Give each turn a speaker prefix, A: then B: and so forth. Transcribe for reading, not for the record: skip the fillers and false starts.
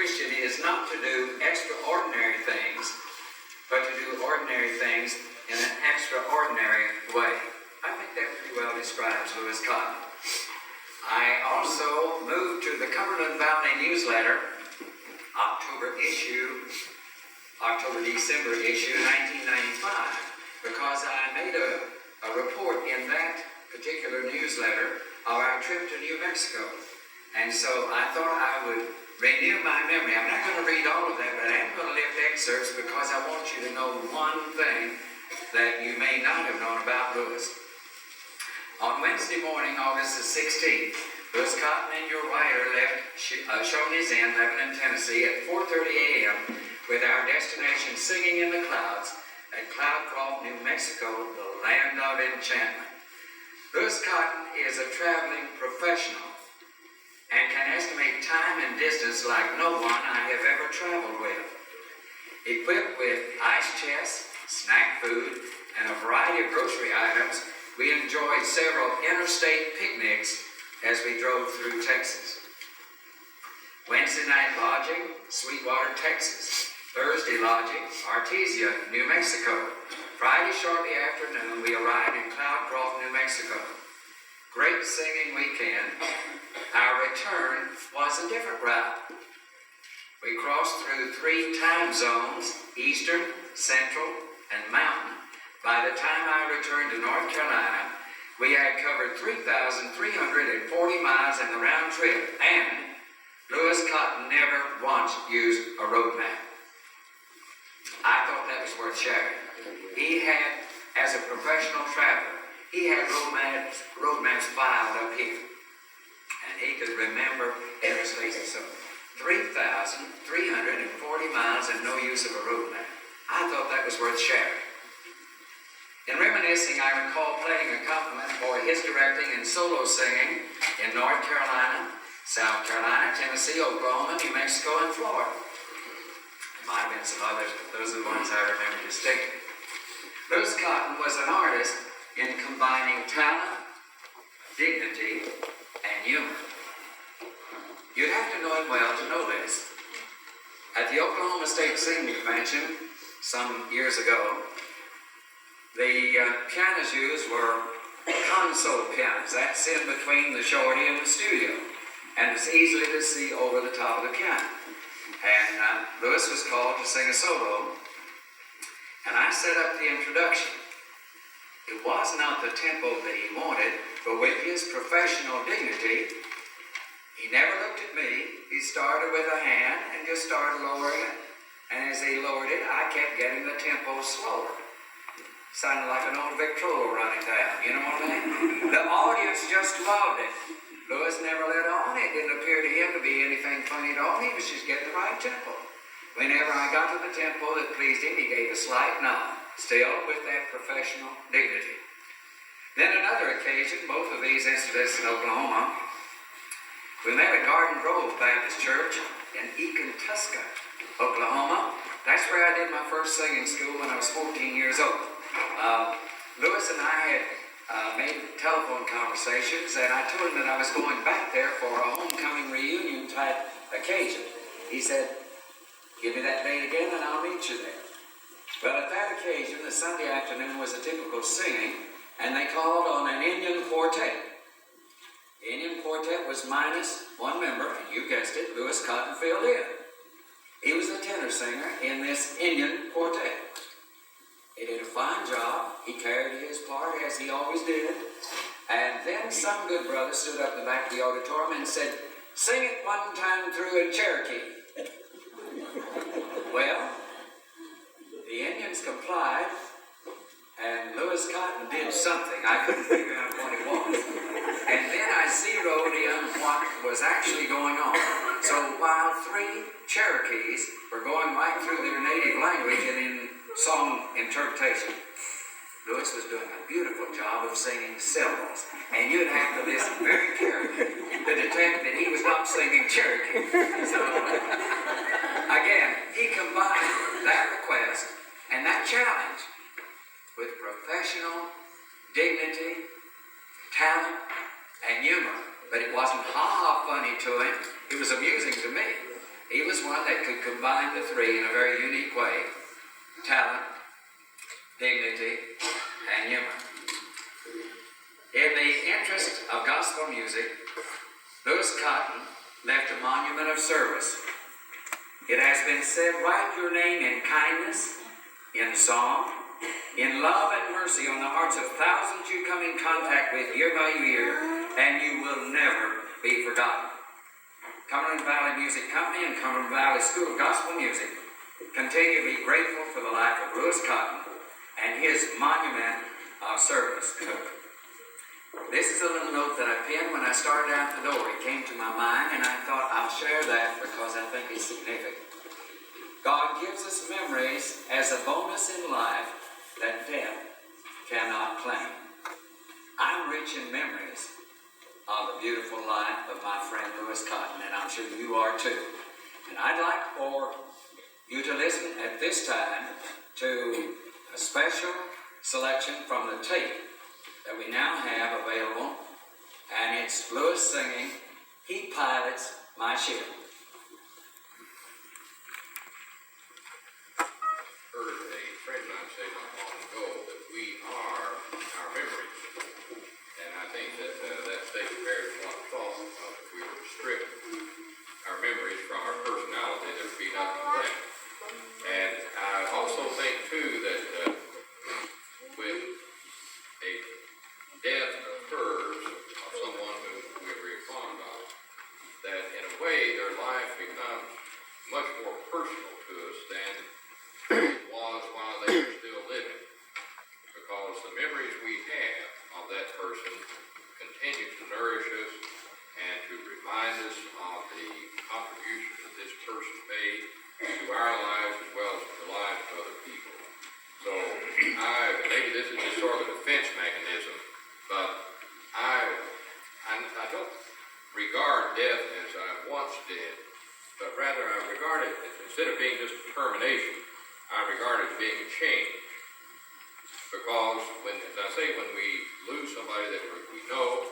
A: Christian is not to do extraordinary things, but to do ordinary things in an extraordinary way. I think that pretty well describes Lewis Cotton. I also moved to the Cumberland Valley newsletter, October-December issue 1995, because I made a report in that particular newsletter of our trip to New Mexico. And so I thought I would renew my memory. I'm not going to read all of that, but I am going to lift excerpts because I want you to know one thing that you may not have known about Lewis. On Wednesday morning, August the 16th, Lewis Cotton and your writer left Shoney's Inn, Lebanon, Tennessee at 4:30 a.m. with our destination Singing in the Clouds at Cloudcroft, New Mexico, the land of enchantment. Lewis Cotton is a traveling professional and can estimate time and distance like no one I have ever traveled with. Equipped with ice chests, snack food, and a variety of grocery items, we enjoyed several interstate picnics as we drove through Texas. Wednesday night lodging, Sweetwater, Texas. Thursday lodging, Artesia, New Mexico. Friday shortly afternoon, we arrived in Cloudcroft, New Mexico. Great singing weekend. Our return was a different route. We crossed through 3 time zones, Eastern, Central, and Mountain. By the time I returned to North Carolina, we had covered 3,340 miles in the round trip, and Lewis Cotton never once used a road map. I thought that was worth sharing. He had, as a professional traveler, he had road maps filed up here. And he could remember interstates. So 3,340 miles and no use of a road map. I thought that was worth sharing. In reminiscing, I recall playing accompaniment for his directing and solo singing in North Carolina, South Carolina, Tennessee, Oklahoma, New Mexico, and Florida. There might have been some others, but those are the ones I remember distinctly. Lewis Cotton was an artist in combining talent, dignity, and humor. You'd have to know him well to know this. At the Oklahoma State Singing Convention some years ago, the pianos used were console pianos. That's in between the shorty and the studio. And it's easily to see over the top of the piano. And Lewis was called to sing a solo. And I set up the introduction. It was not the tempo that he wanted, but with his professional dignity, he never looked at me. He started with a hand and just started lowering it. And as he lowered it, I kept getting the tempo slower. Sounded like an old Victrola running down, you know what I mean? The audience just loved it. Lewis never let on. It didn't appear to him to be anything funny at all. He was just getting the right tempo. Whenever I got to the tempo that pleased him, he gave a slight nod, still with that professional dignity. Then another occasion, both of these incidents in Oklahoma, we met at Garden Grove Baptist Church in Econtuska, Oklahoma. That's where I did my first singing school when I was 14 years old. Lewis and I had made telephone conversations, and I told him that I was going back there for a homecoming reunion type occasion. He said, "Give me that date again and I'll meet you there." Well, at that occasion, the Sunday afternoon was a typical singing, and they called on an Indian quartet. The Indian quartet was minus one member, and you guessed it, Lewis Cotton filled in. He was the tenor singer in this Indian quartet. He did a fine job. He carried his part as he always did. And then some good brother stood up in the back of the auditorium and said, "Sing it one time through in Cherokee." Well, the Indians complied, and Lewis Cotton did something. I couldn't figure out what it was. And then I zeroed in what was actually going on. So while 3 Cherokees were going right through their native language and in song interpretation, Lewis was doing a beautiful job of singing syllables. And you'd have to listen very carefully to detect that he was not singing Cherokee. So, again, he combined that request and that challenge with professional dignity, talent, and humor. But it wasn't ha-ha funny to him. It was amusing to me. He was one that could combine the three in a very unique way: talent, dignity, and humor. In the interest of gospel music, Louis Cotton left a monument of service. It has been said, write your name in kindness, in song, in love and mercy on the hearts of thousands you come in contact with year by year, and you will never be forgotten. Cumberland Valley Music Company and Cumberland Valley School of Gospel Music continue to be grateful for the life of Louis Cotton and his monument of service. This is a little note that I penned when I started out the door. It came to my mind, and I thought I'll share that because I think it's significant. God gives us memories as a bonus in life that death cannot claim. I'm rich in memories of the beautiful life of my friend Louis Cotton, and I'm sure you are too. And I'd like for you to listen at this time to a special selection from the tape that we now have available, and it's Louis singing, "He Pilots My Ship."
B: Heard a friend of mine say not long ago that we are our memories, and I think that that statement bears one thought. If we were to strip our memories from our personality, there would be nothing left. And I also think too that when a death occurs of someone who we're very fond of, that in a way their life becomes much more personal to us than it was while they were still living. Because the memories we have of that person continue to nourish us and to remind us of the contributions that this person made to our lives as well as to the lives of other people. So maybe this is just sort of a defense mechanism, but I don't regard death as I once did, but rather I regard it, instead of being just a termination, I regard it as being a change. Because when we lose somebody that we know